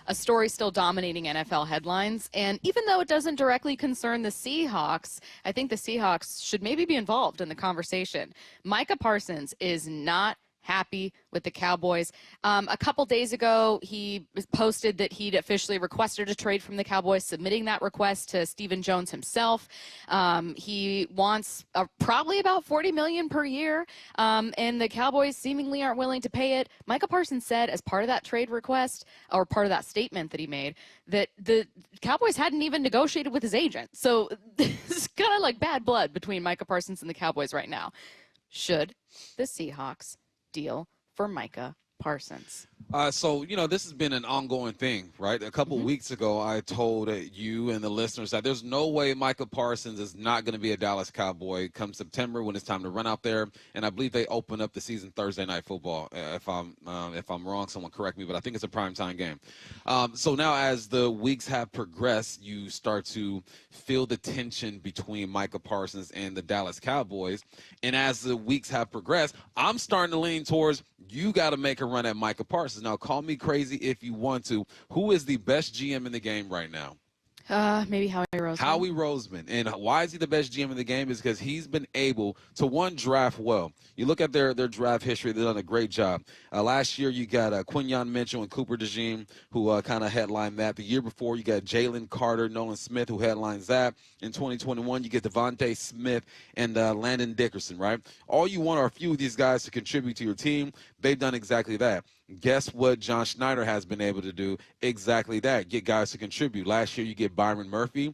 a story still dominating NFL headlines. And even though it doesn't directly concern the Seahawks, I think the Seahawks should maybe be involved in the conversation. Micah Parsons is not happy with the Cowboys. A couple days ago, he posted that he'd officially requested a trade from the Cowboys, submitting that request to Stephen Jones himself. He wants probably about $40 million per year, and the Cowboys seemingly aren't willing to pay it. Micah Parsons said as part of that trade request, or part of that statement that he made, that the Cowboys hadn't even negotiated with his agent. So it's kind of like bad blood between Micah Parsons and the Cowboys right now. Should the Seahawks deal for Micah Parsons? So, this has been an ongoing thing, right? A couple weeks ago, I told you and the listeners that there's no way Micah Parsons is not going to be a Dallas Cowboy come September when it's time to run out there. And I believe they open up the season Thursday Night Football. If I'm wrong, someone correct me, but I think it's a primetime game. So now as the weeks have progressed, you start to feel the tension between Micah Parsons and the Dallas Cowboys. And as the weeks have progressed, I'm starting to lean towards you got to make a run at Micah Parsons. Now, call me crazy if you want to. Who is the best GM in the game right now? Maybe Howie Roseman. Howie Roseman. And why is he the best GM in the game? Is because he's been able to, one, draft well. You look at their draft history, they've done a great job. Last year, you got Quinyon Mitchell and Cooper DeJean, who kind of headlined that. The year before, you got Jalen Carter, Nolan Smith, who headlines that. In 2021, you get Devontae Smith and Landon Dickerson, right? All you want are a few of these guys to contribute to your team. They've done exactly that. Guess what John Schneider has been able to do? Exactly that. Get guys to contribute. Last year, you get Byron Murphy.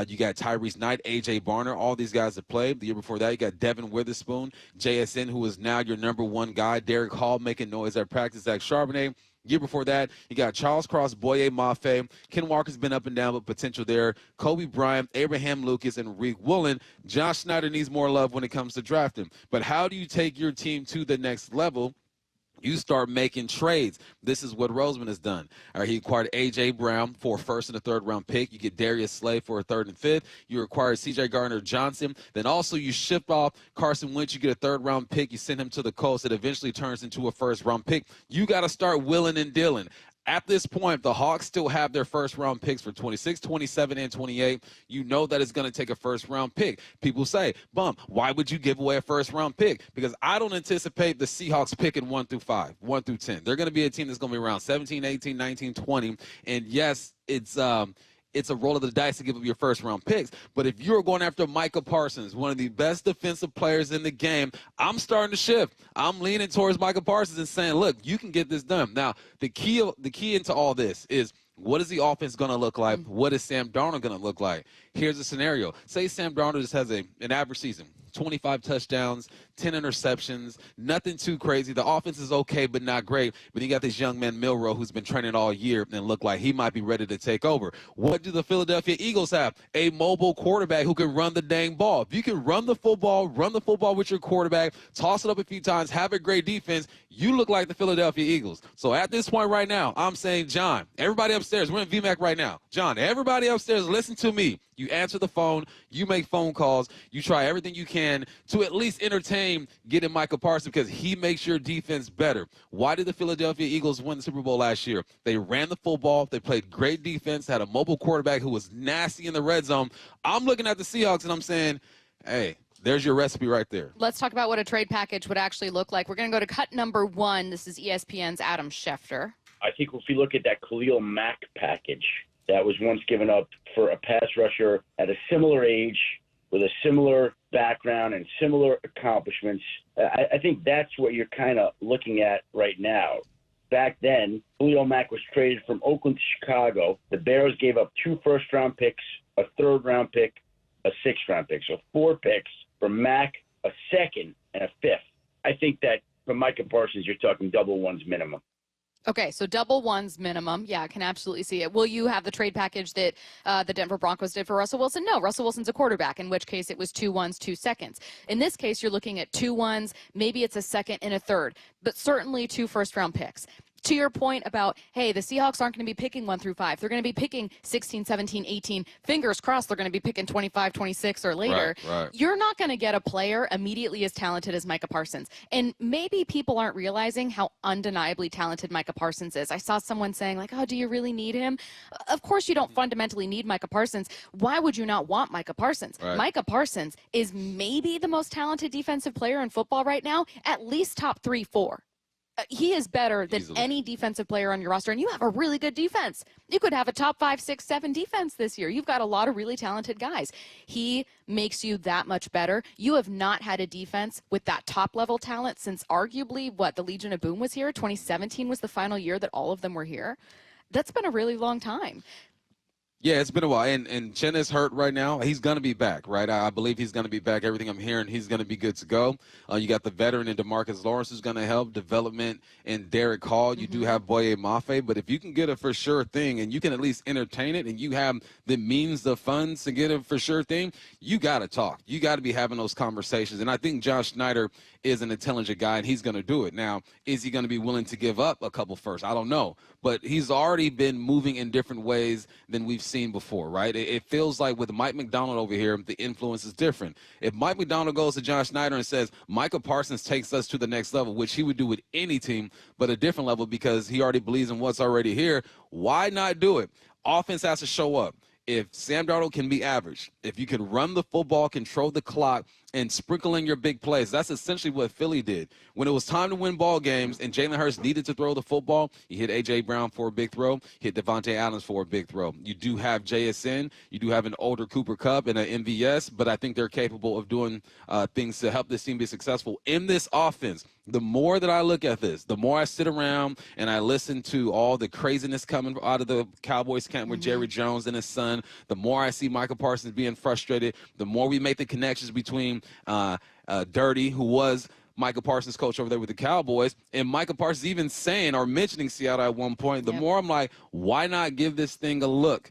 You got Tyrese Knight, A.J. Barner. All these guys have played. The year before that, you got Devin Witherspoon, JSN, who is now your number one guy. Derek Hall making noise at practice. Zach Charbonnet. Year before that, you got Charles Cross, Boye Mafe. Ken Walker's been up and down, but potential there. Kobe Bryant, Abraham Lucas, and Reek Woolen. John Schneider needs more love when it comes to drafting. But how do you take your team to the next level? You start making trades. This is what Roseman has done. All right, he acquired A.J. Brown for a first and a third-round pick. You get Darius Slay for a third and fifth. You acquire C.J. Gardner-Johnson. Then also you ship off Carson Wentz. You get a third-round pick. You send him to the Colts. It eventually turns into a first-round pick. You got to start willing and dealing. At this point, the Hawks still have their first-round picks for 26, 27, and 28. You know that it's going to take a first-round pick. People say, Bump, why would you give away a first-round pick? Because I don't anticipate the Seahawks picking 1 through 5, 1 through 10. They're going to be a team that's going to be around 17, 18, 19, 20. And, yes, it's a roll of the dice to give up your first-round picks. But if you're going after Micah Parsons, one of the best defensive players in the game, I'm starting to shift. I'm leaning towards Micah Parsons and saying, look, you can get this done. Now, the key into all this is, what is the offense going to look like? What is Sam Darnold going to look like? Here's a scenario. Say Sam Darnold just has an average season, 25 touchdowns, 10 interceptions, nothing too crazy. The offense is okay, but not great. But you got this young man, Milroe, who's been training all year and look like he might be ready to take over. What do the Philadelphia Eagles have? A mobile quarterback who can run the dang ball. If you can run the football with your quarterback, toss it up a few times, have a great defense, you look like the Philadelphia Eagles. So at this point right now, I'm saying, John, everybody upstairs, we're in VMAC right now. John, everybody upstairs, listen to me. You answer the phone, you make phone calls, you try everything you can to at least entertain getting Micah Parsons because he makes your defense better. Why did the Philadelphia Eagles win the Super Bowl last year? They ran the football, they played great defense, had a mobile quarterback who was nasty in the red zone. I'm looking at the Seahawks and I'm saying, hey, there's your recipe right there. Let's talk about what a trade package would actually look like. We're going to go to cut number 1. This is ESPN's Adam Schefter. I think if you look at that Khalil Mack package that was once given up for a pass rusher at a similar age with a similar background and similar accomplishments, I think that's what you're kind of looking at right now. Back then, Khalil Mack was traded from Oakland to Chicago. The Bears gave up 2 first-round picks, a third-round pick, a 6th-round pick. So 4 picks for Mack, a 2nd, and a 5th. I think that for Micah Parsons, you're talking double ones minimum. Okay, so double ones minimum. Yeah, I can absolutely see it. Will you have the trade package that the Denver Broncos did for Russell Wilson? No, Russell Wilson's a quarterback, in which case it was 2 1s, 2 2nds. In this case, you're looking at 2 1s, maybe it's a 2nd and a 3rd, but certainly 2 first-round picks. to your point about, hey, the Seahawks aren't going to be picking 1 through 5. They're going to be picking 16, 17, 18. Fingers crossed they're going to be picking 25, 26 or later. Right. You're not going to get a player immediately as talented as Micah Parsons. And maybe people aren't realizing how undeniably talented Micah Parsons is. I saw someone saying, like, oh, do you really need him? Of course you don't fundamentally need Micah Parsons. Why would you not want Micah Parsons? Right. Micah Parsons is maybe the most talented defensive player in football right now, at least top 3, 4. He is better than Easily. any defensive player on your roster, and you have a really good defense. You could have a top 5, 6, 7 defense this year. You've got a lot of really talented guys. He makes you that much better. You have not had a defense with that top-level talent since arguably, the Legion of Boom was here? 2017 was the final year that all of them were here. That's been a really long time. Yeah, it's been a while. And Chen is hurt right now. He's going to be back, right? I believe he's going to be back. Everything I'm hearing, he's going to be good to go. You got the veteran in DeMarcus Lawrence who's going to help development in Derek Hall. You do have Boye Mafe. But if you can get a for sure thing and you can at least entertain it and you have the means, the funds to get a for sure thing, you got to talk. You got to be having those conversations. And I think John Schneider is an intelligent guy, and he's going to do it. Now, is he going to be willing to give up a couple first? I don't know. But he's already been moving in different ways than we've seen before, right? It feels like with Mike McDonald over here, the influence is different. If Mike McDonald goes to John Schneider and says, Micah Parsons takes us to the next level, which he would do with any team, but a different level because he already believes in what's already here, why not do it? Offense has to show up. If Sam Darnold can be average, if you can run the football, control the clock, and sprinkle in your big plays, that's essentially what Philly did. When it was time to win ball games and Jalen Hurts needed to throw the football, he hit A.J. Brown for a big throw, hit Devontae Adams for a big throw. You do have JSN, you do have an older Cooper Kupp and an MVS, but I think they're capable of doing things to help this team be successful in this offense. The more that I look at this, the more I sit around and I listen to all the craziness coming out of the Cowboys camp with Jerry Jones and his son, the more I see Micah Parsons being frustrated, the more we make the connections between Dirty, who was Micah Parsons' coach over there with the Cowboys, and Micah Parsons even saying or mentioning Seattle at one point, the more I'm like, why not give this thing a look?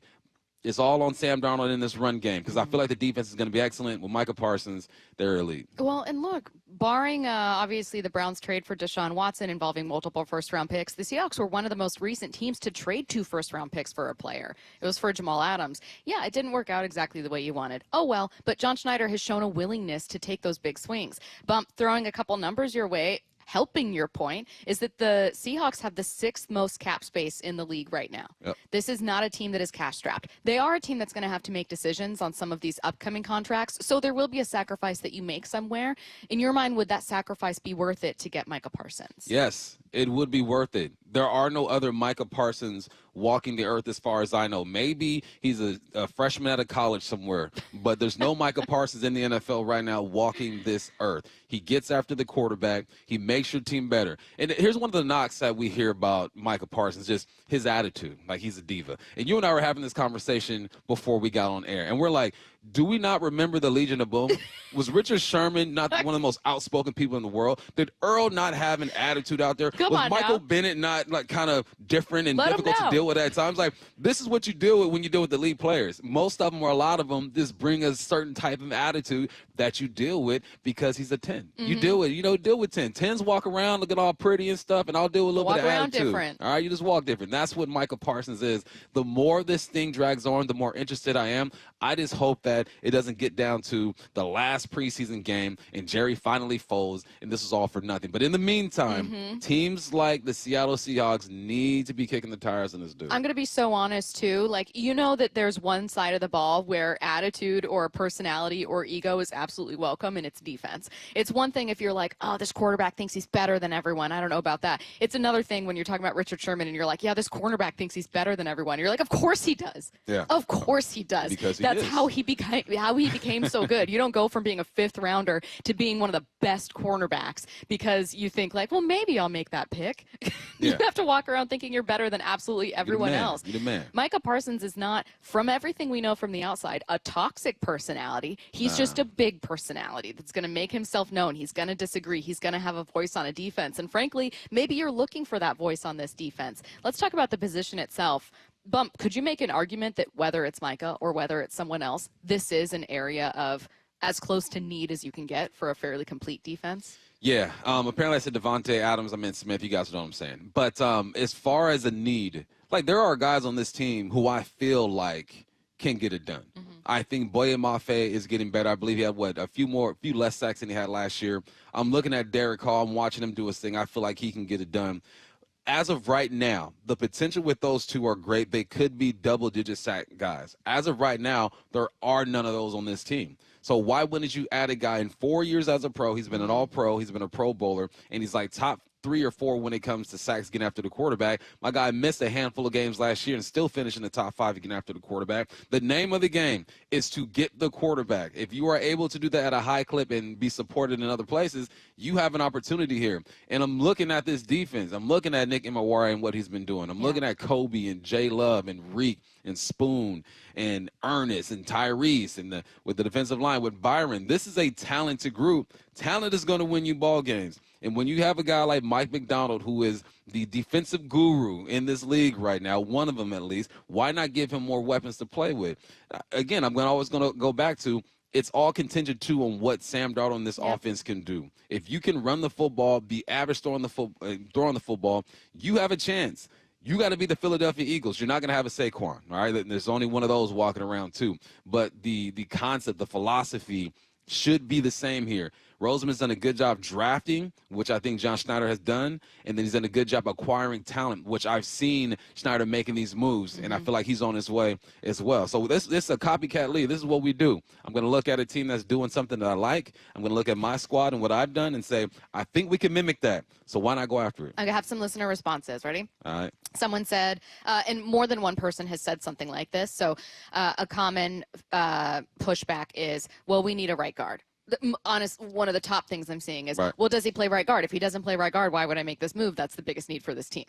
It's all on Sam Darnold in this run game because I feel like the defense is going to be excellent with Micah Parsons. They're elite. Well, and look, barring obviously the Browns trade for Deshaun Watson involving multiple first-round picks, the Seahawks were one of the most recent teams to trade 2 first-round picks for a player. It was for Jamal Adams. Yeah, it didn't work out exactly the way you wanted. Oh, well, but John Schneider has shown a willingness to take those big swings. Bump, throwing a couple numbers your way, helping your point, is that the Seahawks have the 6th most cap space in the league right now. Yep. This is not a team that is cash strapped. They are a team that's going to have to make decisions on some of these upcoming contracts, so there will be a sacrifice that you make somewhere. In your mind, would that sacrifice be worth it to get Micah Parsons? Yes, it would be worth it. There are no other Micah Parsons walking the earth as far as I know. Maybe he's a freshman out of college somewhere, but there's no Micah Parsons in the NFL right now walking this earth. He gets after the quarterback. He makes your team better. And here's one of the knocks that we hear about Micah Parsons, just his attitude, like he's a diva. And you and I were having this conversation before we got on air, and we're like, do we not remember the Legion of Boom? Was Richard Sherman not one of the most outspoken people in the world? Did Earl not have an attitude out there? Was Michael Bennett not like kind of different and difficult to deal with at times? Like, this is what you deal with when you deal with the lead players. Most of them, or a lot of them, just bring a certain type of attitude that you deal with because he's a 10. You deal with 10. 10s walk around looking all pretty and stuff, and I'll deal with a little bit of attitude. Different. All right, you just walk different. That's what Micah Parsons is. The more this thing drags on, the more interested I am. I just hope that it doesn't get down to the last preseason game and Jerry finally folds and this is all for nothing. But in the meantime, teams like the Seattle Seahawks need to be kicking the tires on this dude. I'm going to be so honest, too. Like, you know that there's one side of the ball where attitude or personality or ego is absolutely welcome, and it's defense. It's one thing if you're like, oh, this quarterback thinks he's better than everyone. I don't know about that. It's another thing when you're talking about Richard Sherman and you're like, yeah, this cornerback thinks he's better than everyone. You're like, of course he does. Yeah. Of course he does. Because That's how he became so good. You don't go from being a 5th rounder to being one of the best cornerbacks because you think like, well, maybe I'll make that pick. You have to walk around thinking you're better than absolutely everyone else. You're the man. Micah Parsons is not, from everything we know from the outside, a toxic personality. He's just a big personality that's going to make himself known. He's going to disagree. He's going to have a voice on a defense. And frankly, maybe you're looking for that voice on this defense. Let's talk about the position itself. Bump, could you make an argument that whether it's Micah or whether it's someone else, this is an area of as close to need as you can get for a fairly complete defense? Yeah. Apparently I said Devontae Adams. I meant Smith. You guys know what I'm saying. But as far as a need, like there are guys on this team who I feel like can get it done. I think Boye Mafe is getting better. I believe he had, a few less sacks than he had last year. I'm looking at Derek Hall. I'm watching him do his thing. I feel like he can get it done. As of right now, the potential with those two are great. They could be double-digit sack guys. As of right now, there are none of those on this team. So why wouldn't you add a guy in 4 years as a pro? He's been an all-pro. He's been a Pro Bowler, and he's like top 3 or 4 when it comes to sacks getting after the quarterback. My guy missed a handful of games last year and still finished in the top 5 getting after the quarterback. The name of the game is to get the quarterback. If you are able to do that at a high clip and be supported in other places, you have an opportunity here. And I'm looking at this defense. I'm looking at Nick Imawari and what he's been doing. I'm looking at Kobe and Jay Love and Reek and Spoon and Ernest and Tyrese and with the defensive line with Byron. This is a talented group. Talent is going to win you ball games. And when you have a guy like Mike McDonald, who is the defensive guru in this league right now, one of them at least, why not give him more weapons to play with? Again, I'm always going to go back to it's all contingent, too, on what Sam Darnold and this offense can do. If you can run the football, be average throwing the football, you have a chance. You got to be the Philadelphia Eagles. You're not going to have a Saquon, all right? There's only one of those walking around, too. But the concept, the philosophy should be the same here. Roseman's done a good job drafting, which I think John Schneider has done, and then he's done a good job acquiring talent, which I've seen Schneider making these moves, and I feel like he's on his way as well. So this is a copycat league. This is what we do. I'm going to look at a team that's doing something that I like. I'm going to look at my squad and what I've done and say, I think we can mimic that, so why not go after it? I have some listener responses. Ready? All right. Someone said, and more than one person has said something like this, so a common pushback is, well, we need a right guard. One of the top things I'm seeing is, well, does he play right guard? If he doesn't play right guard, why would I make this move? That's the biggest need for this team.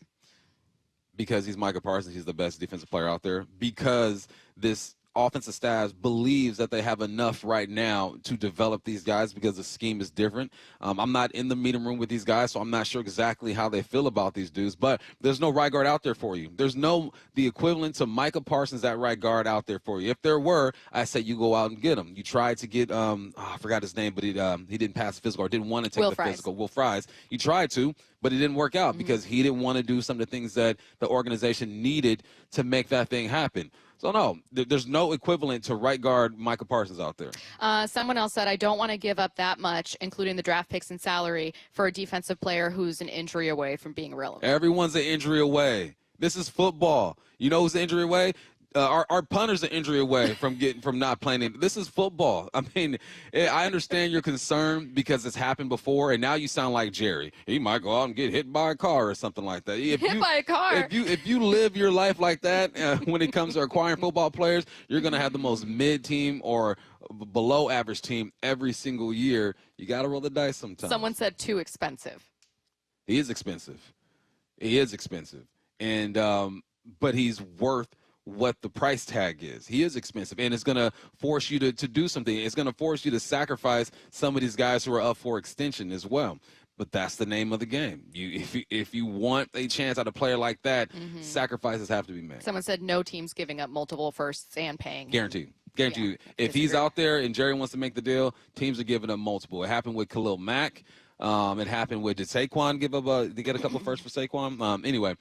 Because he's Micah Parsons. He's the best defensive player out there. Because this offensive staff believes that they have enough right now to develop these guys because the scheme is different. I'm not in the meeting room with these guys, so I'm not sure exactly how they feel about these dudes. But there's no right guard out there for you. There's no the equivalent to Micah Parsons at right guard out there for you. If there were, I say you go out and get him. You tried to get I forgot his name, but he didn't pass the physical or didn't want to take the physical. Will Fries. You tried to, but it didn't work out because he didn't want to do some of the things that the organization needed to make that thing happen. So, no, there's no equivalent to right guard Micah Parsons out there. Someone else said, I don't want to give up that much, including the draft picks and salary, for a defensive player who's an injury away from being relevant. Everyone's an injury away. This is football. You know who's an injury away? Our punter's an injury away from not playing. This is football. I mean, I understand your concern because it's happened before, and now you sound like Jerry. He might go out and get hit by a car or something like that. Hit by a car. If you live your life like that, when it comes to acquiring football players, you're going to have the most mid-team or below average team every single year. You got to roll the dice sometimes. Someone said too expensive. He is expensive. And but he's worth what the price tag is. He is expensive, and it's going to force you to do something. It's going to force you to sacrifice some of these guys who are up for extension as well. But that's the name of the game. If you want a chance at a player like that, sacrifices have to be made. Someone said no team's giving up multiple firsts and paying. Guaranteed. If he's out there and Jerry wants to make the deal, teams are giving up multiple. It happened with Khalil Mack. It happened with, did Saquon get a couple firsts for Saquon? Anyway,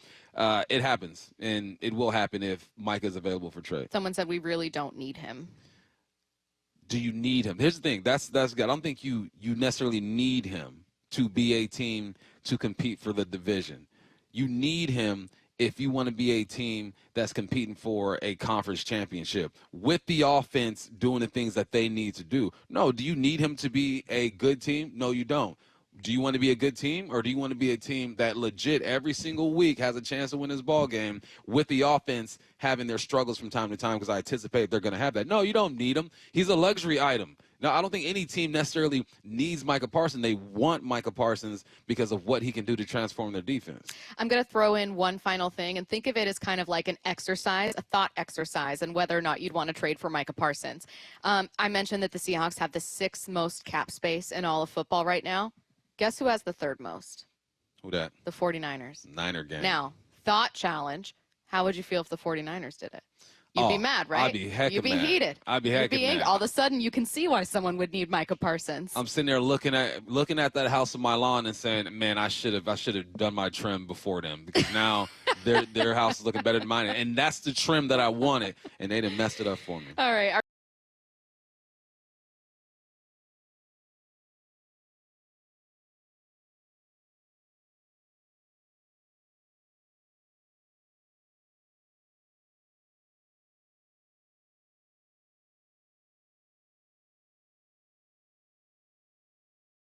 it happens, and it will happen if Mike is available for trade. Someone said we really don't need him. Do you need him? Here's the thing. That's good. I don't think you necessarily need him to be a team to compete for the division. You need him if you want to be a team that's competing for a conference championship with the offense doing the things that they need to do. No, do you need him to be a good team? No, you don't. Do you want to be a good team, or do you want to be a team that legit every single week has a chance to win this ball game with the offense having their struggles from time to time, because I anticipate they're going to have that? No, you don't need him. He's a luxury item. Now, I don't think any team necessarily needs Micah Parsons. They want Micah Parsons because of what he can do to transform their defense. I'm going to throw in one final thing, and think of it as kind of like an exercise, a thought exercise, and whether or not you'd want to trade for Micah Parsons. I mentioned that the Seahawks have the 6th most cap space in all of football right now. Guess who has the 3rd most? Who that? The 49ers. Niner gang. Now, thought challenge. How would you feel if the 49ers did it? You'd be mad, right? I'd be heckin' You'd be mad. heated. I'd be You'd heckin' mad. All of a sudden, you can see why someone would need Micah Parsons. I'm sitting there looking at that house on my lawn and saying, man, I should have done my trim before them, because now their house is looking better than mine, and that's the trim that I wanted, and they done messed it up for me. All right.